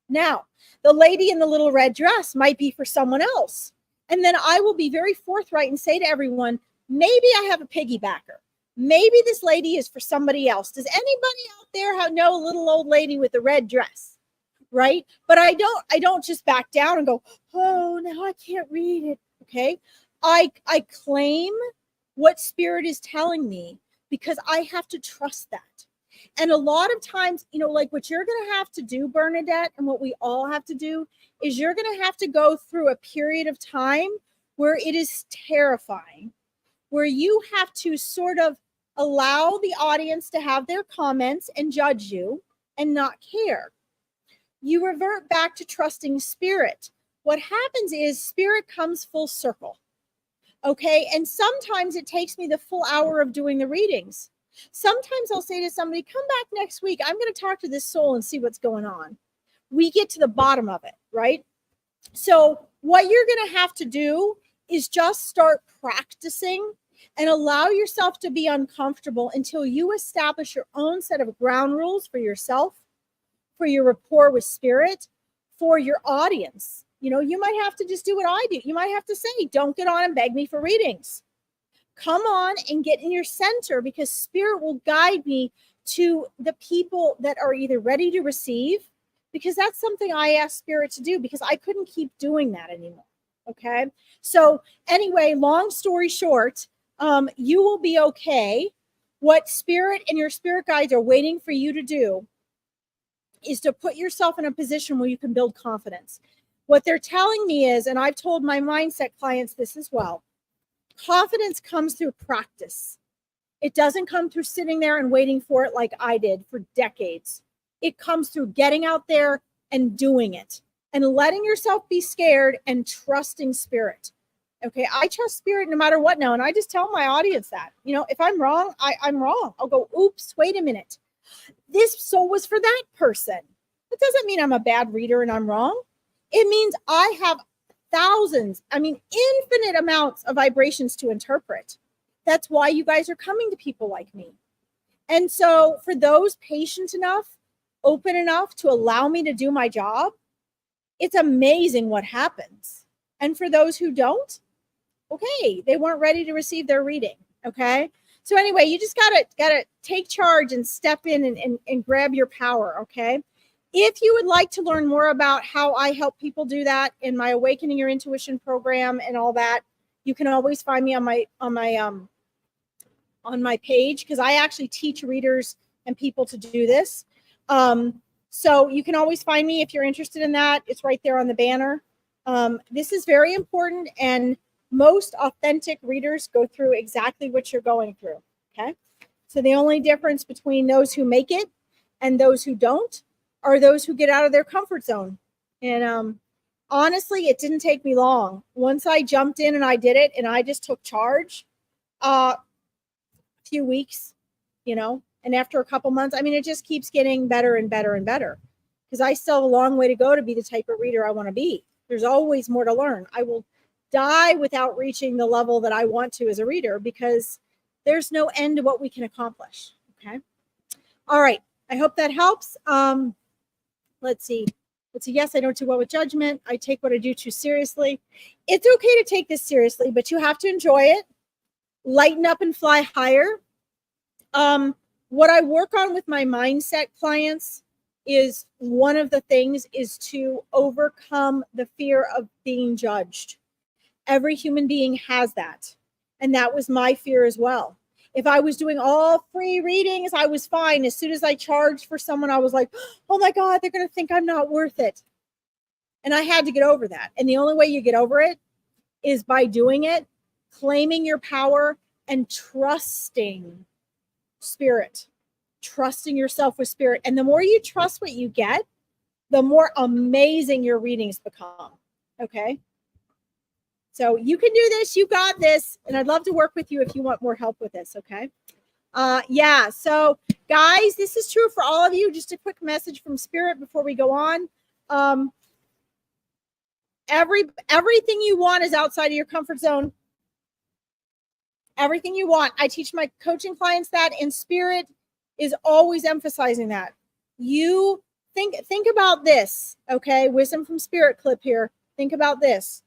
A: Now, the lady in the little red dress might be for someone else. And then I will be very forthright and say to everyone, maybe I have a piggybacker. Maybe this lady is for somebody else. Does anybody out there know a little old lady with a red dress? Right? But I don't just back down and go, oh, now I can't read it. Okay. I claim what Spirit is telling me because I have to trust that. And a lot of times, like what you're going to have to do, Bernadette, and what we all have to do is you're going to have to go through a period of time where it is terrifying, where you have to sort of allow the audience to have their comments and judge you and not care. You revert back to trusting Spirit. What happens is Spirit comes full circle. Okay. And sometimes it takes me the full hour of doing the readings. Sometimes I'll say to somebody, come back next week. I'm going to talk to this soul and see what's going on. We get to the bottom of it, right? So what you're going to have to do is just start practicing and allow yourself to be uncomfortable until you establish your own set of ground rules for yourself, for your rapport with Spirit, for your audience. You might have to just do what I do. You might have to say, don't get on and beg me for readings. Come on and get in your center because Spirit will guide me to the people that are either ready to receive, because that's something I asked Spirit to do because I couldn't keep doing that anymore. Okay. So anyway, long story short, you will be okay. What Spirit and your spirit guides are waiting for you to do is to put yourself in a position where you can build confidence. What they're telling me is, and I've told my mindset clients this as well, confidence comes through practice. It doesn't come through sitting there and waiting for it like I did for decades. It comes through getting out there, and doing it and letting yourself be scared and trusting Spirit. Okay, I trust spirit no matter what now. And I just tell my audience that, you know, if I'm wrong, I'm wrong. I'll go, oops, wait a minute. This soul was for that person. That doesn't mean I'm a bad reader and I'm wrong. It means I have thousands, I mean, infinite amounts of vibrations to interpret. That's why you guys are coming to people like me. And so for those patient enough, open enough to allow me to do my job, it's amazing what happens. And for those who don't, okay, they weren't ready to receive their reading. Okay. So anyway, you just gotta take charge and step in and grab your power. Okay. If you would like to learn more about how I help people do that in my Awakening Your Intuition program and all that, you can always find me on my page, because I actually teach readers and people to do this. So you can always find me if you're interested in that. It's right there on the banner. This is very important, and most authentic readers go through exactly what you're going through. Okay. So the only difference between those who make it and those who don't are those who get out of their comfort zone. And honestly, it didn't take me long. Once I jumped in and I did it and I just took charge, a few weeks, you know, and after a couple months, I mean, it just keeps getting better and better and better, because I still have a long way to go to be the type of reader I want to be. There's always more to learn. I will die without reaching the level that I want to as a reader, because there's no end to what we can accomplish. Okay. All right. I hope that helps. Let's see. Yes, I don't do well with judgment. I take what I do too seriously. It's okay to take this seriously, but you have to enjoy it. Lighten up and fly higher. What I work on with my mindset clients is, one of the things is to overcome the fear of being judged. Every human being has that. And that was my fear as well. If I was doing all free readings, I was fine. As soon as I charged for someone, I was like, oh my God, they're going to think I'm not worth it. And I had to get over that. And the only way you get over it is by doing it, claiming your power, and trusting spirit, trusting yourself with spirit. And the more you trust what you get, the more amazing your readings become. Okay. So you can do this. You got this. And I'd love to work with you if you want more help with this. Okay. Yeah. So guys, this is true for all of you. Just a quick message from spirit before we go on. Everything you want is outside of your comfort zone. Everything you want. I teach my coaching clients that, and spirit is always emphasizing that. You think about this. Okay. Wisdom from spirit clip here. Think about this.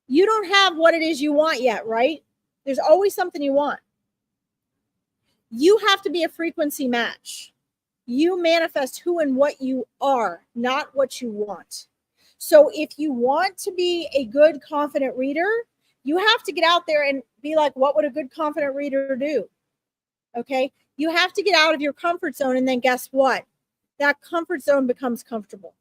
A: You don't have what it is you want yet, right? There's always something you want. You have to be a frequency match. You manifest who and what you are, not what you want. So if you want to be a good, confident reader, you have to get out there and be like, what would a good, confident reader do? Okay. You have to get out of your comfort zone. And then guess what? That comfort zone becomes comfortable.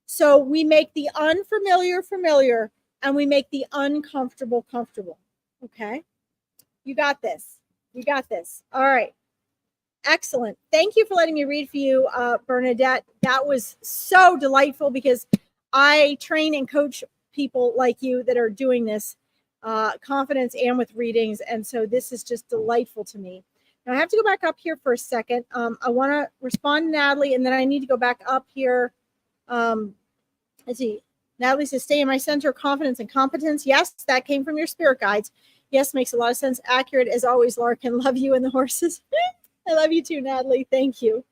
A: So we make the unfamiliar familiar, and we make the uncomfortable comfortable. Okay. You got this. You got this. All right. Excellent. Thank you for letting me read for you, Bernadette. That was so delightful, because I train and coach people like you that are doing this, confidence and with readings. And so this is just delightful to me. Now I have to go back up here for a second. I want to respond to Natalie, and then I need to go back up here. Let's see. Natalie says, stay in my center, confidence and competence. Yes, that came from your spirit guides. Yes, makes a lot of sense. Accurate as always, Larkin. Love you and the horses. I love you too, Natalie. Thank you.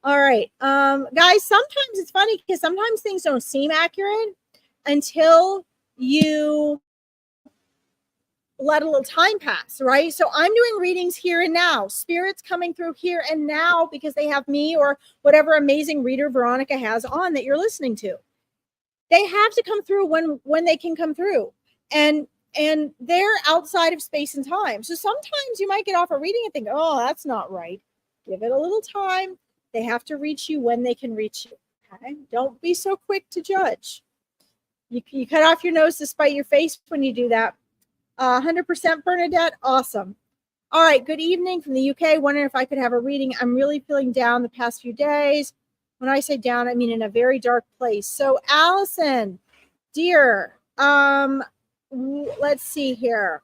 A: All right. Guys, sometimes it's funny, because sometimes things don't seem accurate until you let a little time pass, right? So I'm doing readings here and now. Spirit's coming through here and now because they have me or whatever amazing reader Veronica has on that you're listening to. They have to come through when they can come through. And they're outside of space and time. So sometimes you might get off a reading and think, oh, that's not right. Give it a little time. They have to reach you when they can reach you. Okay? Don't be so quick to judge. You cut off your nose to spite your face when you do that. 100% Bernadette. Awesome. All right. Good evening from the UK. Wondering if I could have a reading. I'm really feeling down the past few days. When I say down, I mean in a very dark place. So Allison, dear, Let's see here.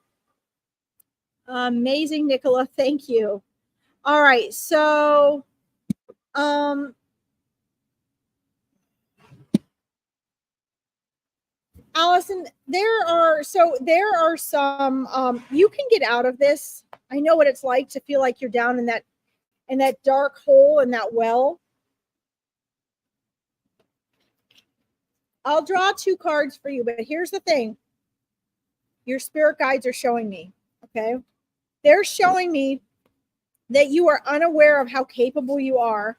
A: Amazing, Nicola. Thank you. All right. So, Allison, there are some you can get out of this. I know what it's like to feel like you're down in that dark hole in that well. I'll draw 2 cards for you, but here's the thing. Your spirit guides are showing me, okay? They're showing me that you are unaware of how capable you are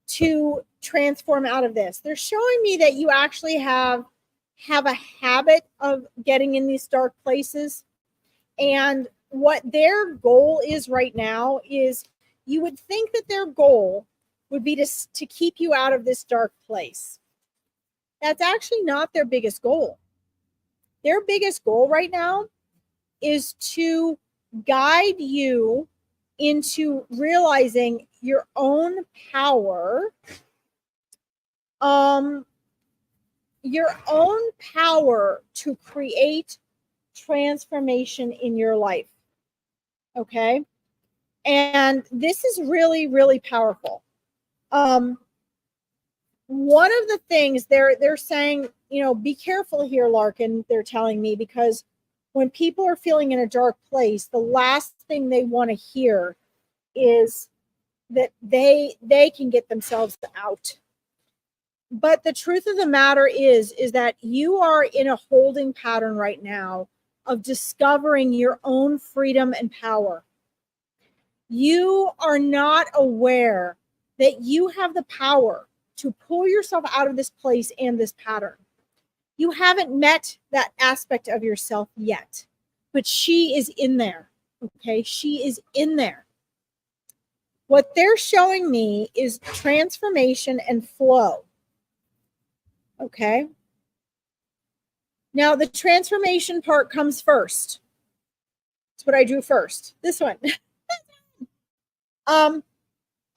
A: to transform out of this. They're showing me that you actually have a habit of getting in these dark places. And what their goal is right now is, you would think that their goal would be to keep you out of this dark place. That's actually not their biggest goal. Their biggest goal right now is to guide you into realizing your own power, your own power to create transformation in your life. Okay? And this is really, really powerful. One of the things they're saying, be careful here, Larkin, they're telling me, because when people are feeling in a dark place, the last thing they want to hear is that they can get themselves out. But the truth of the matter is that you are in a holding pattern right now of discovering your own freedom and power. You are not aware that you have the power to pull yourself out of this place and this pattern. You haven't met that aspect of yourself yet, but she is in there. Okay, she is in there. What they're showing me is transformation and flow. Okay. Now the transformation part comes first. That's what I drew first. This one. I'm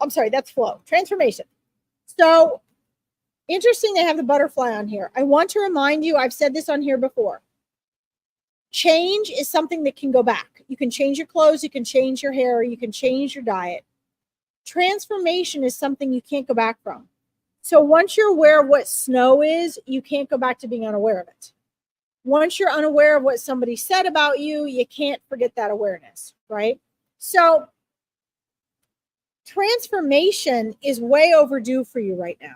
A: sorry, that's flow. Transformation. So interesting, they have the butterfly on here. I want to remind you, I've said this on here before. Change is something that can go back. You can change your clothes, you can change your hair, you can change your diet. Transformation is something you can't go back from. So once you're aware of what snow is, you can't go back to being unaware of it. Once you're unaware of what somebody said about you, you can't forget that awareness, right? So transformation is way overdue for you right now.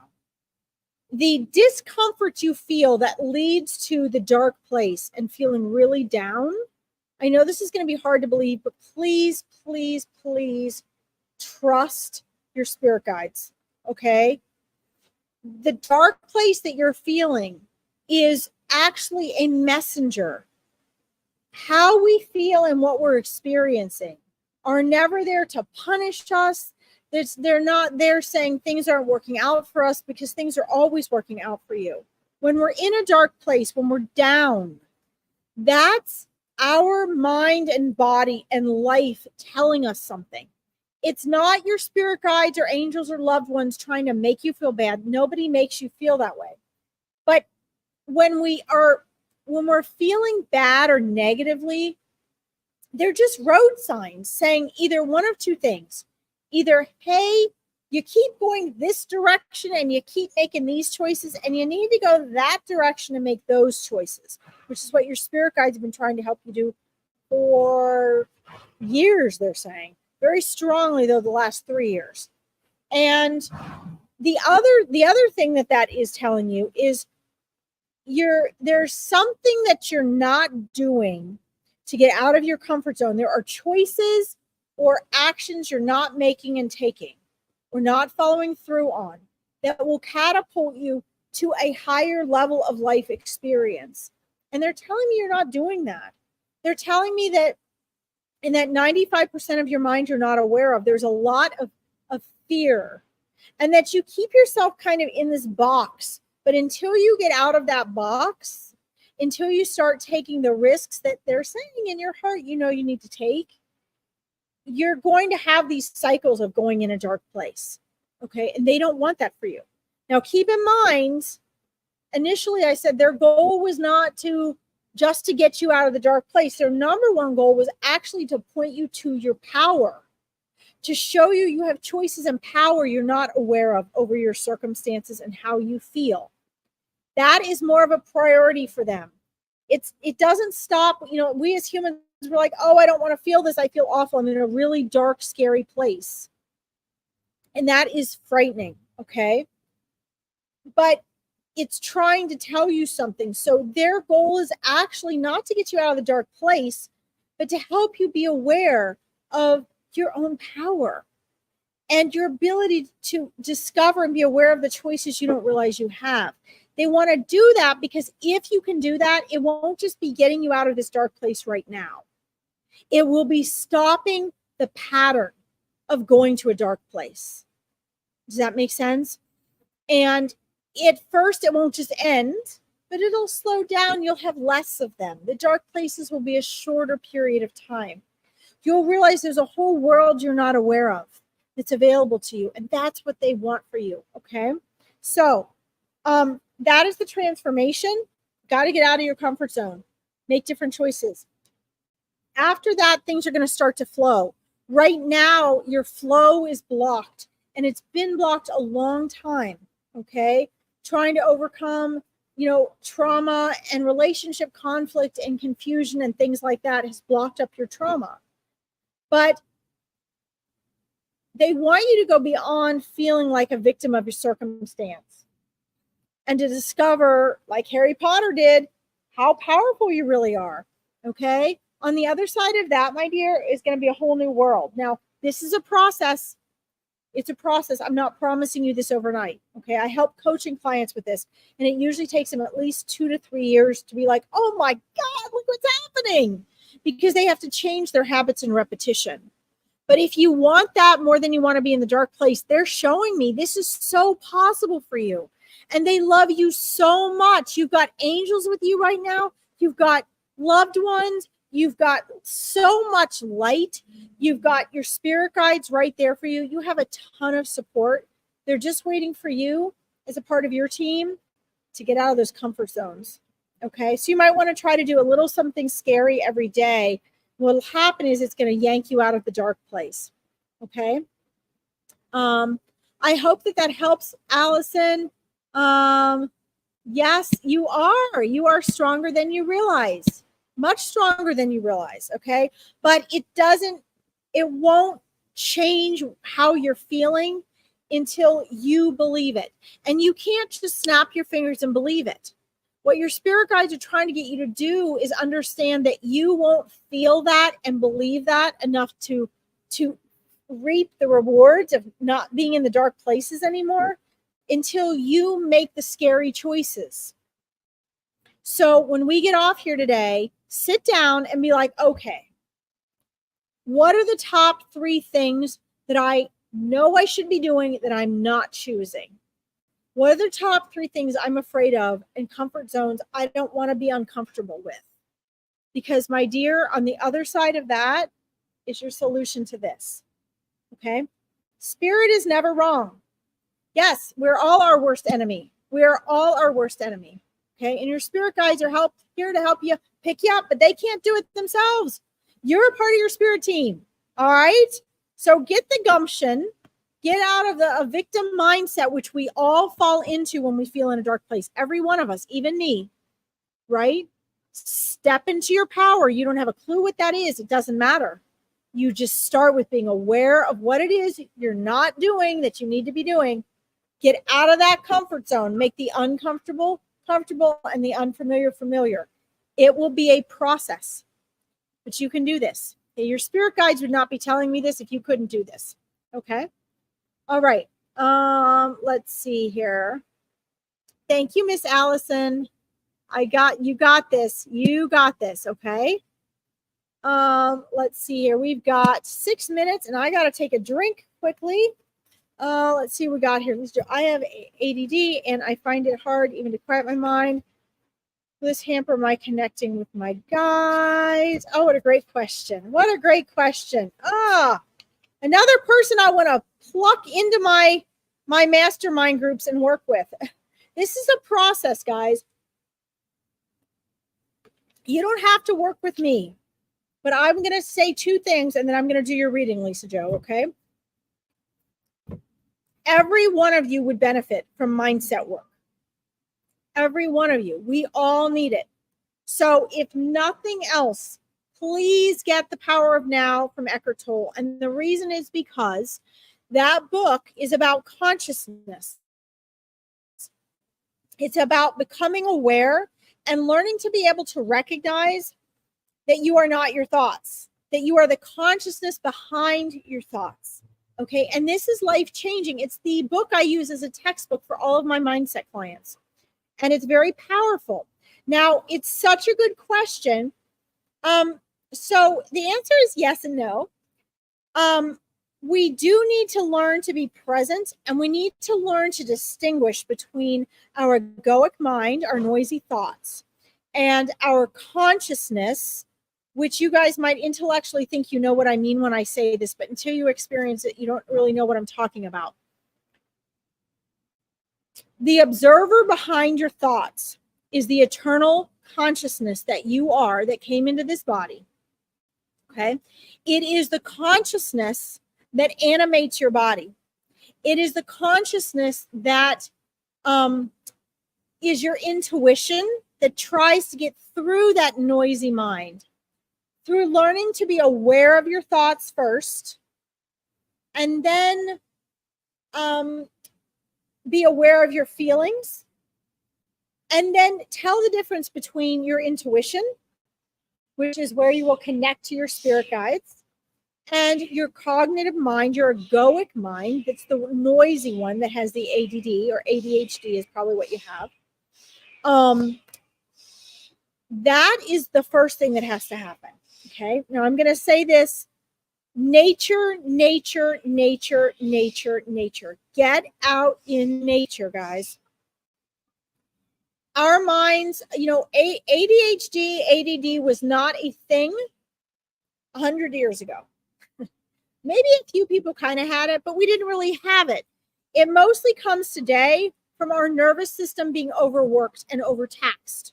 A: The discomfort you feel that leads to the dark place and feeling really down, I know this is going to be hard to believe, but please, please, please trust your spirit guides, okay? The dark place that you're feeling is actually a messenger. How we feel and what we're experiencing are never there to punish us. They're not there saying things aren't working out for us, because things are always working out for you. When we're in a dark place, when we're down, that's our mind and body and life telling us something. It's not your spirit guides or angels or loved ones trying to make you feel bad. Nobody makes you feel that way. But when we're feeling bad or negatively, they're just road signs saying either one of two things. Either, hey, you keep going this direction and you keep making these choices, and you need to go that direction and make those choices, which is what your spirit guides have been trying to help you do for years, they're saying. Very strongly, though, the last 3 years. And the other thing that is telling you is there's something that you're not doing to get out of your comfort zone. There are choices or actions you're not making and taking or not following through on that will catapult you to a higher level of life experience. And they're telling me you're not doing that. They're telling me that in that 95% of your mind you're not aware of, there's a lot of fear, and that you keep yourself kind of in this box. But until you get out of that box, until you start taking the risks that they're saying in your heart, you need to take, you're going to have these cycles of going in a dark place. Okay. And they don't want that for you. Now, keep in mind, initially I said their goal was not just to get you out of the dark place. Their number one goal was actually to point you to your power, to show you have choices and power you're not aware of over your circumstances and how you feel. That is more of a priority for them. It doesn't stop. We as humans, we're like, oh, I don't want to feel this. I feel awful. I'm in a really dark, scary place. And that is frightening, okay? But it's trying to tell you something. So their goal is actually not to get you out of the dark place, but to help you be aware of your own power and your ability to discover and be aware of the choices you don't realize you have. They want to do that because if you can do that, it won't just be getting you out of this dark place right now. It will be stopping the pattern of going to a dark place. Does that make sense? And at first, it won't just end, but it'll slow down. You'll have less of them. The dark places will be a shorter period of time. You'll realize there's a whole world you're not aware of that's available to you. And that's what they want for you. Okay. So that is the transformation. Got to get out of your comfort zone. Make different choices. After that, things are going to start to flow. Right now, your flow is blocked, and it's been blocked a long time. Okay. Trying to overcome, trauma and relationship conflict and confusion and things like that has blocked up your trauma. But they want you to go beyond feeling like a victim of your circumstance and to discover, like Harry Potter did, how powerful you really are. Okay. On the other side of that, my dear, is going to be a whole new world. Now, this is a process. It's a process. I'm not promising you this overnight. Okay. I help coaching clients with this, and it usually takes them at least 2 to 3 years to be like, oh my God, look what's happening, because they have to change their habits and repetition. But if you want that more than you want to be in the dark place, they're showing me this is so possible for you. And they love you so much. You've got angels with you right now. You've got loved ones. You've got so much light. You've got your spirit guides right there for you. You have a ton of support. They're just waiting for you as a part of your team to get out of those comfort zones. Okay, so you might want to try to do a little something scary every day. What'll happen is it's going to yank you out of the dark place. Okay. I hope that helps, Allison. Yes, you are. You are stronger than you realize. Much stronger than you realize. Okay. But it won't change how you're feeling until you believe it. And you can't just snap your fingers and believe it. What your spirit guides are trying to get you to do is understand that you won't feel that and believe that enough to reap the rewards of not being in the dark places anymore until you make the scary choices. So when we get off here today, sit down and be like, okay, what are the top 3 things that I know I should be doing that I'm not choosing? What are the top 3 things I'm afraid of in comfort zones I don't want to be uncomfortable with? Because, my dear, on the other side of that is your solution to this. Okay? Spirit is never wrong. Yes, we're all our worst enemy. We are all our worst enemy. Okay? And your spirit guides are here to help you pick you up, but they can't do it themselves. You're a part of your spirit team. All right? So get the gumption. Get out of a victim mindset, which we all fall into when we feel in a dark place. Every one of us, even me, right? Step into your power. You don't have a clue what that is. It doesn't matter. You just start with being aware of what it is you're not doing that you need to be doing. Get out of that comfort zone. Make the uncomfortable comfortable and the unfamiliar familiar. It will be a process, but you can do this. Okay? Your spirit guides would not be telling me this if you couldn't do this. Okay? All right. Let's see here. Thank you, Miss Allison. You got this. You got this. Okay. Let's see here. We've got 6 minutes and I got to take a drink quickly. Let's see what we got here. I have ADD and I find it hard even to quiet my mind. Will this hamper my connecting with my guides? Oh, what a great question. What a great question. Another person I want to pluck into my mastermind groups and work with. This is a process, guys. You don't have to work with me, but I'm going to say two things and then I'm going to do your reading, Lisa Jo, okay? Every one of you would benefit from mindset work. Every one of you. We all need it. So if nothing else, please get The Power of Now from Eckhart Tolle. And the reason is because that book is about consciousness. It's about becoming aware and learning to be able to recognize that you are not your thoughts, that you are the consciousness behind your thoughts. Okay. And this is life changing. It's the book I use as a textbook for all of my mindset clients. And it's very powerful. Now, it's such a good question. So the answer is yes and no. We do need to learn to be present, and we need to learn to distinguish between our egoic mind, our noisy thoughts, and our consciousness, which you guys might intellectually think you know what I mean when I say this, but until you experience it, you don't really know what I'm talking about. The observer behind your thoughts is the eternal consciousness that you are, that came into this body. Okay? It is the consciousness that animates your body. It is the consciousness that is your intuition that tries to get through that noisy mind. Through learning to be aware of your thoughts first, and then be aware of your feelings, and then tell the difference between your intuition, which is where you will connect to your spirit guides, and your cognitive mind, your egoic mind, that's the noisy one that has the ADD or ADHD is probably what you have. That is the first thing that has to happen. Okay. Now I'm going to say this: nature, nature, nature, nature, nature. Get out in nature, guys. Our minds, ADHD, ADD was not a thing 100 years ago. Maybe a few people kind of had it, but we didn't really have it. It mostly comes today from our nervous system being overworked and overtaxed.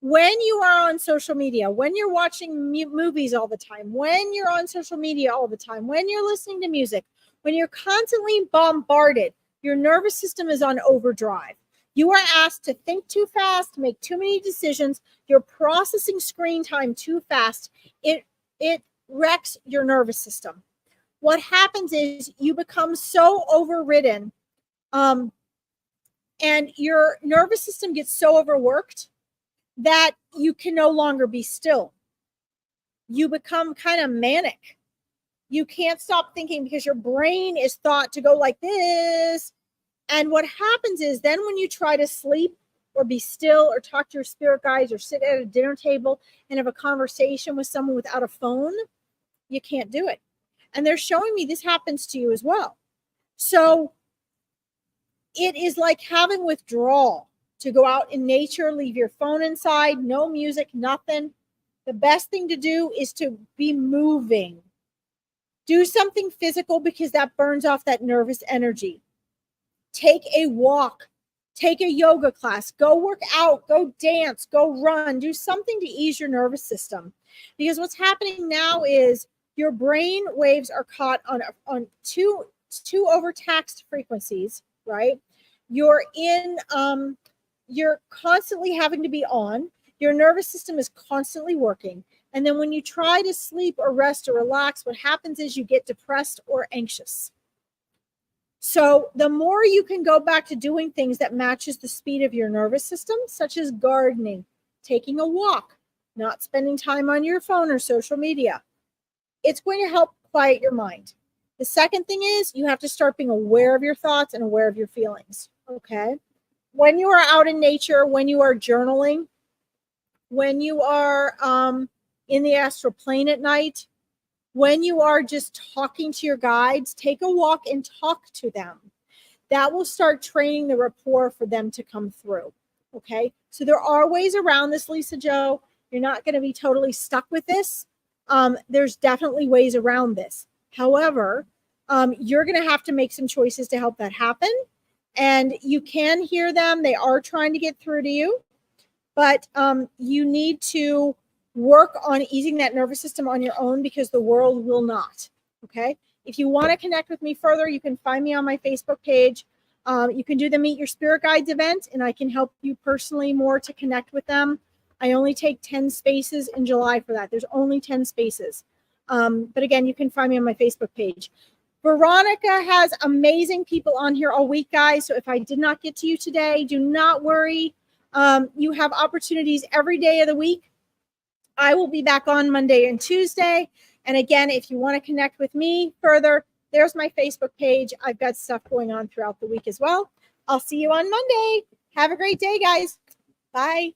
A: When you are on social media, when you're watching movies all the time, when you're on social media all the time, when you're listening to music, when you're constantly bombarded, your nervous system is on overdrive. You are asked to think too fast, make too many decisions. You're processing screen time too fast. It wrecks your nervous system. What happens is you become so overridden, and your nervous system gets so overworked that you can no longer be still. You become kind of manic. You can't stop thinking because your brain is thought to go like this. And what happens is then when you try to sleep or be still or talk to your spirit guides or sit at a dinner table and have a conversation with someone without a phone, you can't do it. And they're showing me this happens to you as well. So it is like having withdrawal. To go out in nature, leave your phone inside, no music, nothing. The best thing to do is to be moving. Do something physical because that burns off that nervous energy. Take a walk, take a yoga class, go work out, go dance, go run, do something to ease your nervous system. Because what's happening now is your brain waves are caught on two overtaxed frequencies, right? You're constantly having to be on. Your nervous system is constantly working. And then when you try to sleep or rest or relax, what happens is you get depressed or anxious. So the more you can go back to doing things that matches the speed of your nervous system, such as gardening, taking a walk, not spending time on your phone or social media, it's going to help quiet your mind. The second thing is you have to start being aware of your thoughts and aware of your feelings. Okay. When you are out in nature, when you are journaling, when you are in the astral plane at night, when you are just talking to your guides, take a walk and talk to them. That will start training the rapport for them to come through. Okay. So there are ways around this, Lisa Jo. You're not going to be totally stuck with this. There's definitely ways around this. However, you're going to have to make some choices to help that happen. and you can hear them. They are trying to get through to you, but you need to work on easing that nervous system on your own because the world will not. Okay. If you want to connect with me further, you can find me on my Facebook page. You can do the Meet Your Spirit Guides event, and I can help you personally more to connect with them. I only take 10 spaces in July for that. There's only 10 spaces. But again, you can find me on my Facebook page. Veronica has amazing people on here all week, guys. So if I did not get to you today, do not worry. You have opportunities every day of the week. I will be back on Monday and Tuesday. And again, if you want to connect with me further, there's my Facebook page. I've got stuff going on throughout the week as well. I'll see you on Monday. Have a great day, guys. Bye.